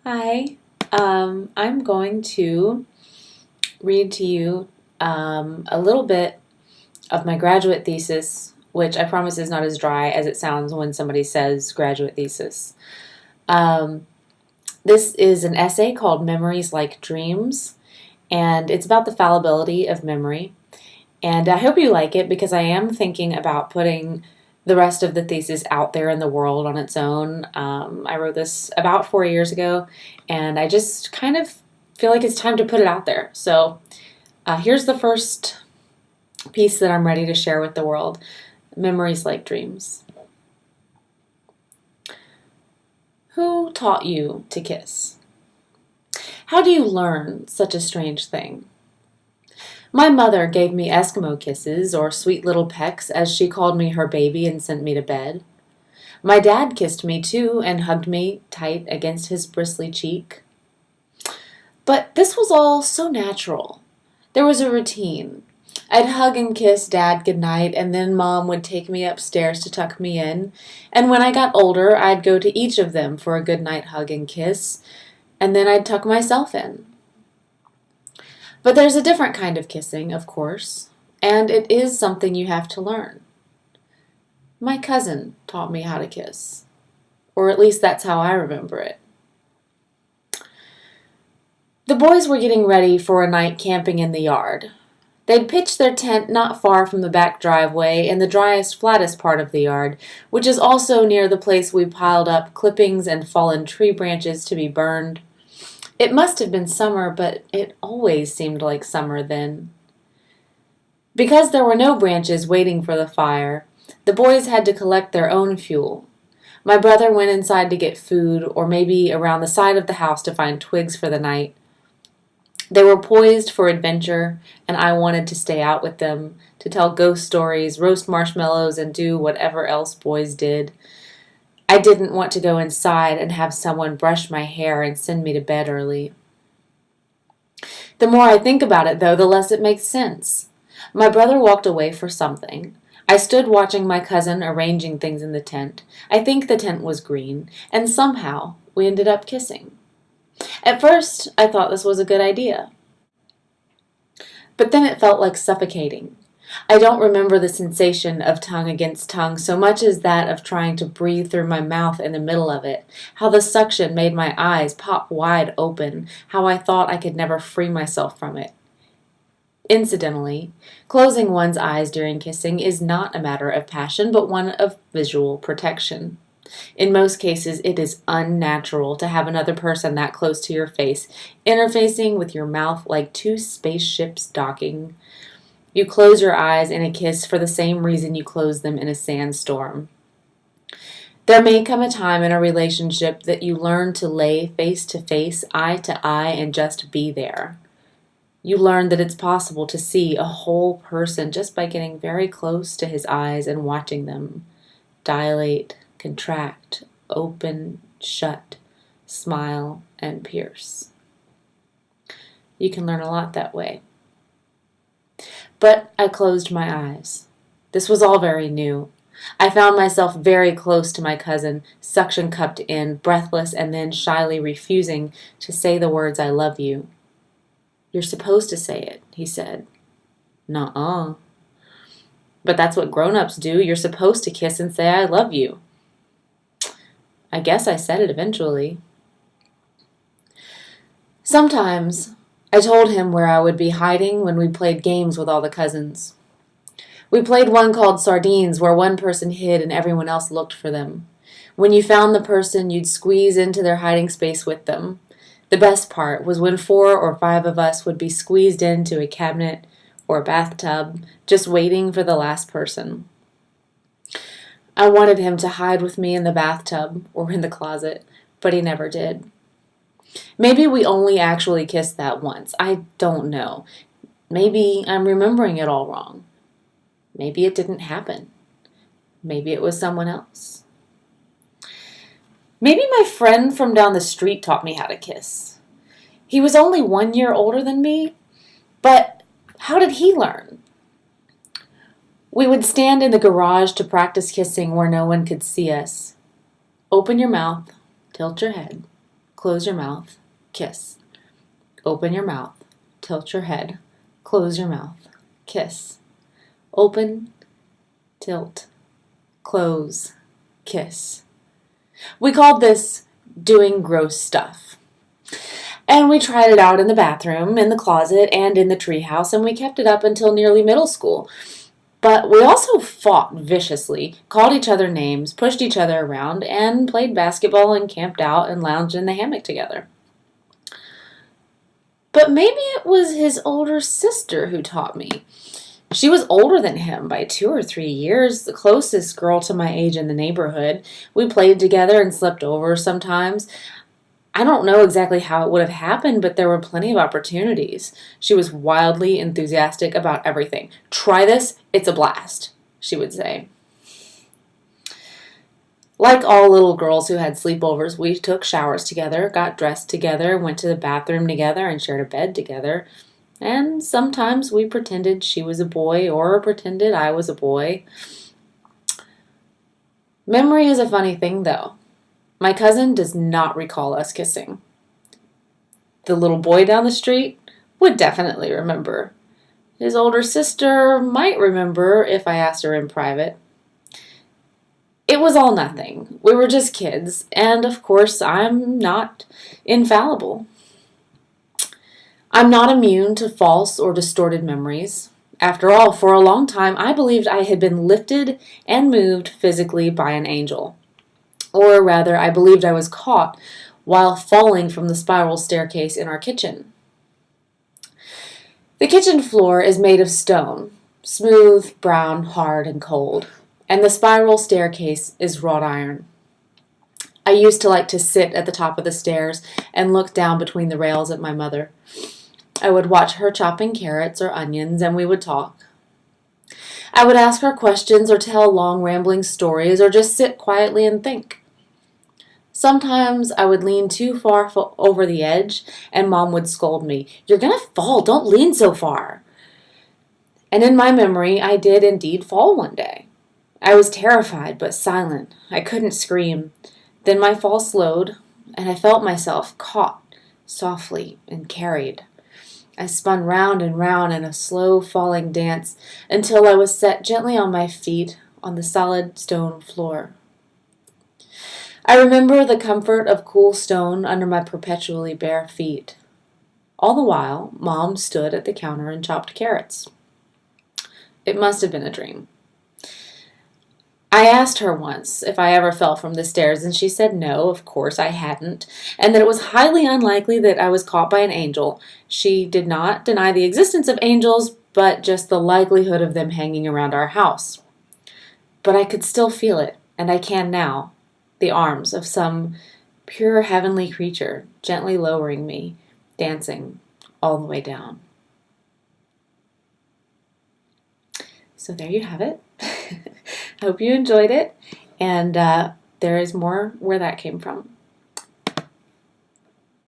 Hi, I'm going to read to you a little bit of my graduate thesis, which I promise is not as dry as it sounds when somebody says graduate thesis. Um, this is an essay called Memories Like Dreams, and it's about the fallibility of memory. And I hope you like it because I am thinking about putting the rest of the thesis out there in the world on its own. I wrote this about 4 years ago, and I just kind of feel like it's time to put it out there. So here's the first piece that I'm ready to share with the world. Memories like dreams. Who taught you to kiss? How do you learn such a strange thing? My mother gave me Eskimo kisses, or sweet little pecks, as she called me her baby and sent me to bed. My dad kissed me too and hugged me tight against his bristly cheek. But this was all so natural. There was a routine. I'd hug and kiss Dad goodnight, and then Mom would take me upstairs to tuck me in. And when I got older, I'd go to each of them for a goodnight hug and kiss, and then I'd tuck myself in. But there's a different kind of kissing, of course, and it is something you have to learn. My cousin taught me how to kiss, or at least that's how I remember it. The boys were getting ready for a night camping in the yard. They'd pitched their tent not far from the back driveway in the driest, flattest part of the yard, which is also near the place we piled up clippings and fallen tree branches to be burned. It must have been summer, but it always seemed like summer then. Because there were no branches waiting for the fire, the boys had to collect their own fuel. My brother went inside to get food, or maybe around the side of the house to find twigs for the night. They were poised for adventure, and I wanted to stay out with them, to tell ghost stories, roast marshmallows, and do whatever else boys did. I didn't want to go inside and have someone brush my hair and send me to bed early. The more I think about it, though, the less it makes sense. My brother walked away for something. I stood watching my cousin arranging things in the tent. I think the tent was green, and somehow we ended up kissing. At first, I thought this was a good idea, but then it felt like suffocating. I don't remember the sensation of tongue against tongue so much as that of trying to breathe through my mouth in the middle of it, how the suction made my eyes pop wide open, how I thought I could never free myself from it. Incidentally, closing one's eyes during kissing is not a matter of passion, but one of visual protection. In most cases, it is unnatural to have another person that close to your face, interfacing with your mouth like two spaceships docking. You close your eyes in a kiss for the same reason you close them in a sandstorm. There may come a time in a relationship that you learn to lay face to face, eye to eye, and just be there. You learn that it's possible to see a whole person just by getting very close to his eyes and watching them dilate, contract, open, shut, smile, and pierce. You can learn a lot that way. But I closed my eyes. This was all very new. I found myself very close to my cousin, suction cupped in, breathless, and then shyly refusing to say the words "I love you." "You're supposed to say it," he said. "Nuh-uh." "But that's what grown-ups do. You're supposed to kiss and say "I love you." I guess I said it eventually. Sometimes I told him where I would be hiding when we played games with all the cousins. We played one called Sardines, where one person hid and everyone else looked for them. When you found the person, you'd squeeze into their hiding space with them. The best part was when 4 or 5 of us would be squeezed into a cabinet or a bathtub, just waiting for the last person. I wanted him to hide with me in the bathtub or in the closet, but he never did. Maybe we only actually kissed that once. I don't know. Maybe I'm remembering it all wrong. Maybe it didn't happen. Maybe it was someone else. Maybe my friend from down the street taught me how to kiss. He was only 1 year older than me, but how did he learn? We would stand in the garage to practice kissing where no one could see us. Open your mouth, tilt your head, close your mouth, kiss. Open your mouth, tilt your head, close your mouth, kiss. Open, tilt, close, kiss. We called this doing gross stuff. And we tried it out in the bathroom, in the closet, and in the treehouse, and we kept it up until nearly middle school. But we also fought viciously, called each other names, pushed each other around, and played basketball and camped out and lounged in the hammock together. But maybe it was his older sister who taught me. She was older than him by 2 or 3 years, the closest girl to my age in the neighborhood. We played together and slept over sometimes. I don't know exactly how it would have happened, but there were plenty of opportunities. She was wildly enthusiastic about everything. Try this, it's a blast, she would say. Like all little girls who had sleepovers, we took showers together, got dressed together, went to the bathroom together, and shared a bed together. And sometimes we pretended she was a boy or pretended I was a boy. Memory is a funny thing, though. My cousin does not recall us kissing. The little boy down the street would definitely remember. His older sister might remember if I asked her in private. It was all nothing. We were just kids, and of course I'm not infallible. I'm not immune to false or distorted memories. After all, for a long time I believed I had been lifted and moved physically by an angel. Or rather, I believed I was caught while falling from the spiral staircase in our kitchen. The kitchen floor is made of stone, smooth, brown, hard, and cold, and the spiral staircase is wrought iron. I used to like to sit at the top of the stairs and look down between the rails at my mother. I would watch her chopping carrots or onions, and we would talk. I would ask her questions or tell long rambling stories or just sit quietly and think. Sometimes I would lean too far over the edge, and Mom would scold me. "You're going to fall. Don't lean so far." And in my memory, I did indeed fall one day. I was terrified but silent. I couldn't scream. Then my fall slowed, and I felt myself caught softly and carried. I spun round and round in a slow falling dance until I was set gently on my feet on the solid stone floor. I remember the comfort of cool stone under my perpetually bare feet. All the while, Mom stood at the counter and chopped carrots. It must have been a dream. I asked her once if I ever fell from the stairs, and she said no, of course I hadn't, and that it was highly unlikely that I was caught by an angel. She did not deny the existence of angels, but just the likelihood of them hanging around our house. But I could still feel it, and I can now, the arms of some pure heavenly creature gently lowering me, dancing all the way down. So there you have it. I hope you enjoyed it, and there is more where that came from.